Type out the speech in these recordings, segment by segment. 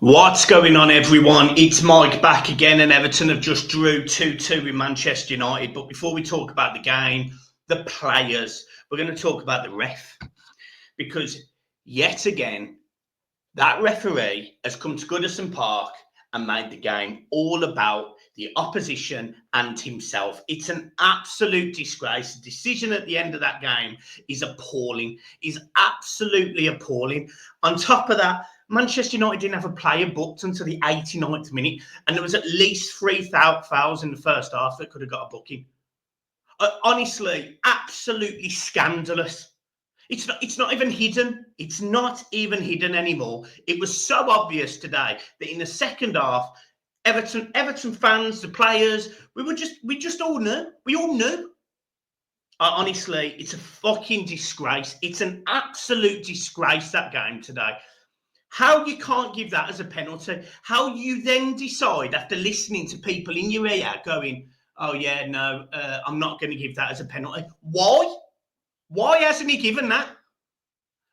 What's going on, everyone? It's Mike back again, and Everton have just drew 2-2 with Manchester United. But before we talk about the game, the players, we're going to talk about the ref. Because yet again, that referee has come to Goodison Park and made the game all about the opposition and himself. It's an absolute disgrace. The decision at the end of that game is appalling. Is absolutely appalling. On top of that, Manchester United didn't have a player booked until the 89th minute, and there was at least 3 fouls in the first half that could have got a booking. Honestly, absolutely scandalous. It's not even hidden. It's not even hidden anymore. It was so obvious today that in the second half, Everton fans, the players, we just all knew. We all knew. Honestly, it's a fucking disgrace. It's an absolute disgrace, that game today. How you can't give that as a penalty? How you then decide after listening to people in your ear going, "Oh yeah, no, I'm not going to give that as a penalty." Why? Why hasn't he given that?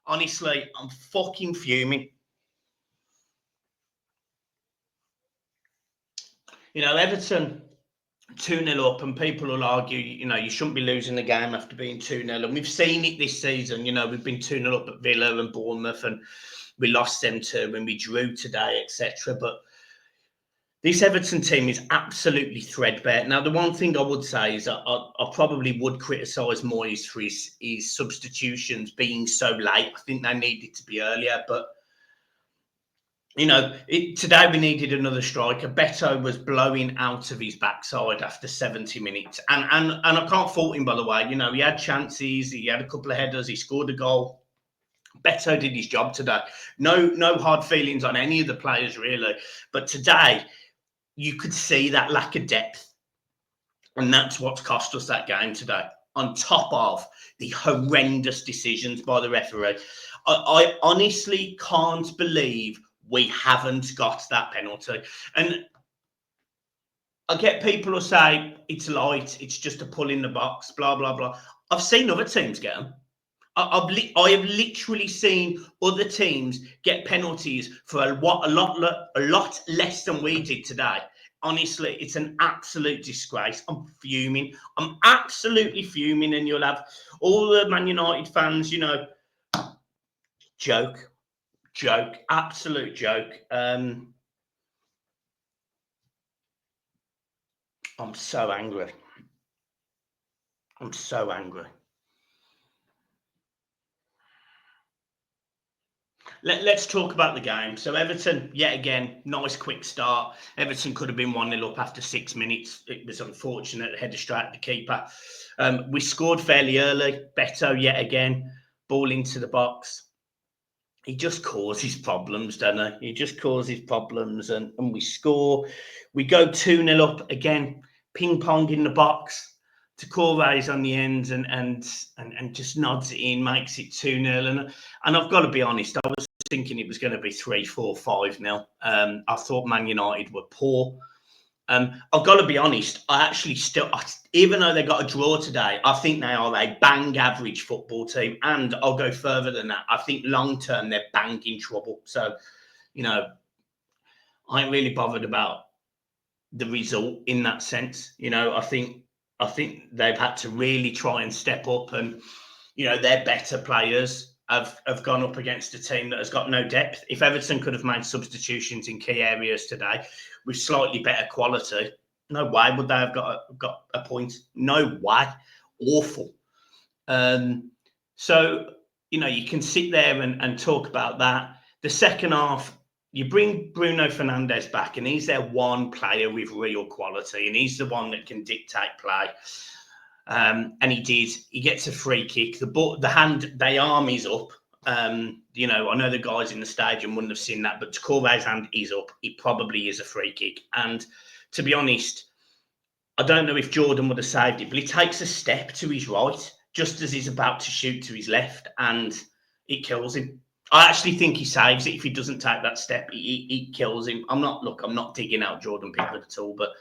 Honestly, I'm fucking fuming. You know, Everton 2-0 up, and people will argue, you shouldn't be losing the game after being 2-0. And we've seen it this season. We've been 2-0 up at Villa and Bournemouth, and we lost them too, and we drew today, etc. But this Everton team is absolutely threadbare. Now, the one thing I would say is I probably would criticise Moyes for his substitutions being so late. I think they needed to be earlier. But, today we needed another striker. Beto was blowing out of his backside after 70 minutes. And I can't fault him, by the way. He had chances. He had a couple of headers. He scored a goal. Beto did his job today. No hard feelings on any of the players, really. But today, you could see that lack of depth. And that's what's cost us that game today, on top of the horrendous decisions by the referee. I honestly can't believe we haven't got that penalty. And I get people who say it's light, it's just a pull in the box, blah, blah, blah. I've seen other teams get them. I have literally seen other teams get penalties for a lot less than we did today. Honestly, it's an absolute disgrace. I'm fuming. I'm absolutely fuming, and you'll have all the Man United fans, joke, absolute joke. I'm so angry. I'm so angry. Let's talk about the game. So Everton, yet again, nice quick start. Everton could have been 1-0 up after 6 minutes. It was unfortunate, header straight at the keeper. We scored fairly early. Beto, yet again, ball into the box. He just causes problems, doesn't he? He just causes problems, and we score. We go 2-0 up again, ping-pong in the box. Takura's on the end and just nods it in, makes it 2-0. And I've got to be honest, I was thinking it was going to be 3-4, 5-0. I thought Man United were poor. I've got to be honest, I actually still, even though they got a draw today, I think they are a bang average football team. And I'll go further than that. I think long term, they're bang in trouble. So, I ain't really bothered about the result in that sense. I think they've had to really try and step up, and their better players have gone up against a team that has got no depth. If Everton could have made substitutions in key areas today with slightly better quality, no way would they have got a point. No way. Awful. So you can sit there and talk about that. The second half, you bring Bruno Fernandes back, and he's their one player with real quality, and he's the one that can dictate play. And he did. He gets a free kick. The arm is up. I know the guys in the stadium wouldn't have seen that, but Takura's hand is up. It probably is a free kick. And to be honest, I don't know if Jordan would have saved it, but he takes a step to his right just as he's about to shoot to his left, and it kills him. I actually think he saves it if he doesn't take that step. He kills him. I'm not digging out Jordan Pickford at all, but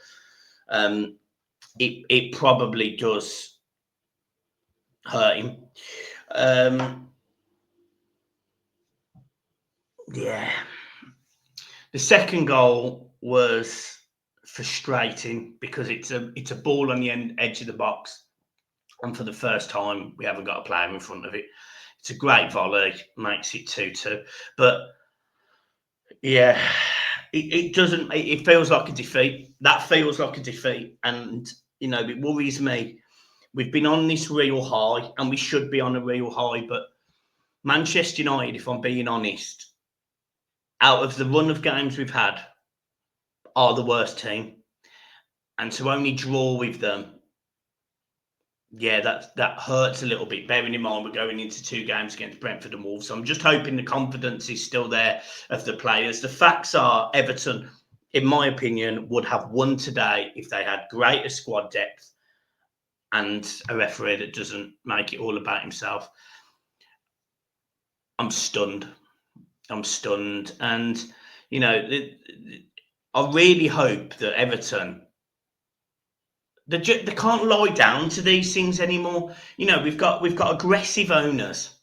it probably does hurt him. Yeah. The second goal was frustrating because it's a ball on the edge of the box, and for the first time we haven't got a player in front of it. It's a great volley, makes it 2-2, but yeah, it doesn't. It feels like a defeat. That feels like a defeat, and it worries me. We've been on this real high, and we should be on a real high, but Manchester United, if I'm being honest, out of the run of games we've had, are the worst team. And to only draw with them, yeah, that hurts a little bit, bearing in mind we're going into 2 games against Brentford and Wolves. So I'm just hoping the confidence is still there of the players. The facts are Everton, in my opinion, would have won today if they had greater squad depth and a referee that doesn't make it all about himself. I'm stunned. And, I really hope that Everton, they can't lie down to these things anymore. We've got aggressive owners,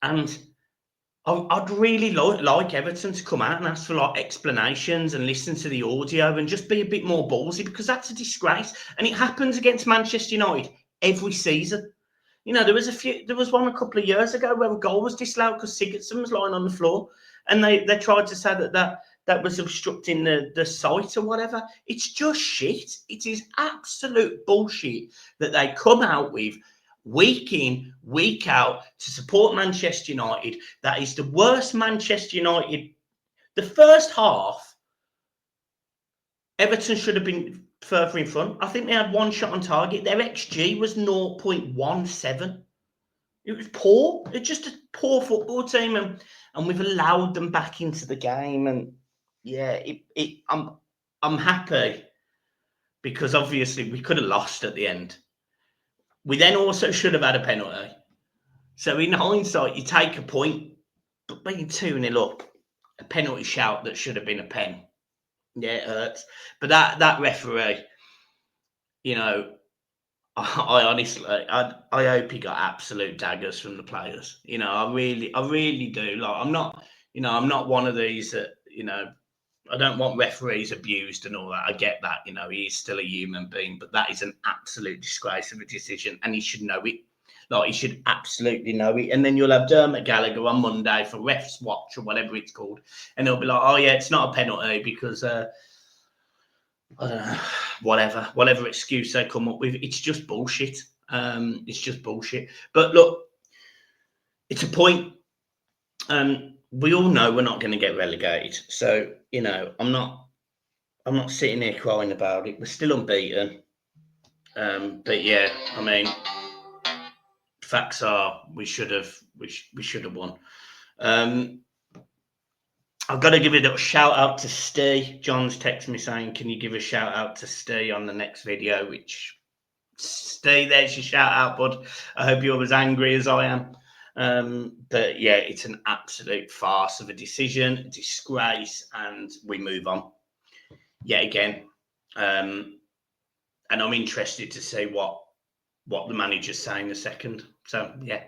and I'd really like Everton to come out and ask for explanations and listen to the audio and just be a bit more ballsy, because that's a disgrace, and it happens against Manchester United every season. There was one a couple of years ago where a goal was disallowed because Sigurdsson was lying on the floor, and they tried to say that was obstructing the sight or whatever. It's just shit. It is absolute bullshit that they come out with week in, week out to support Manchester United. That is the worst Manchester United. The first half, Everton should have been further in front. I think they had 1 shot on target. Their XG was 0.17. It was poor. It's just a poor football team, and we've allowed them back into the game. And yeah, I'm happy because obviously we could have lost at the end. We then also should have had a penalty. So in hindsight, you take a point, but being 2-0 up, a penalty shout that should have been a pen. Yeah, it hurts. But that referee, I honestly, I hope he got absolute daggers from the players. I really do. I'm not one of these that, I don't want referees abused and all that. I get that, he's still a human being, but that is an absolute disgrace of a decision, and he should know it. He should absolutely know it. And then you'll have Dermot Gallagher on Monday for Refs Watch or whatever it's called, and he'll be like, "Oh yeah, it's not a penalty because I don't know, whatever excuse they come up with. It's just bullshit. It's just bullshit." But look, it's a point. We all know we're not going to get relegated. So, I'm not sitting here crying about it. We're still unbeaten. But yeah, I mean, facts are we should have won. I've got to give a little shout out to Steve. John's texted me saying, "Can you give a shout out to Steve on the next video?" Which, Steve, there's your shout out, bud. I hope you're as angry as I am. But yeah, it's an absolute farce of a decision, a disgrace, and we move on yet again. And I'm interested to see what the manager's saying in a second. So yeah.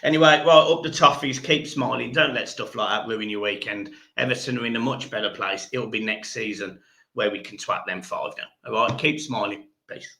Anyway, right, up the toffees, keep smiling. Don't let stuff like that ruin your weekend. Everton are in a much better place. It'll be next season where we can twat them 5 now. All right, keep smiling. Peace.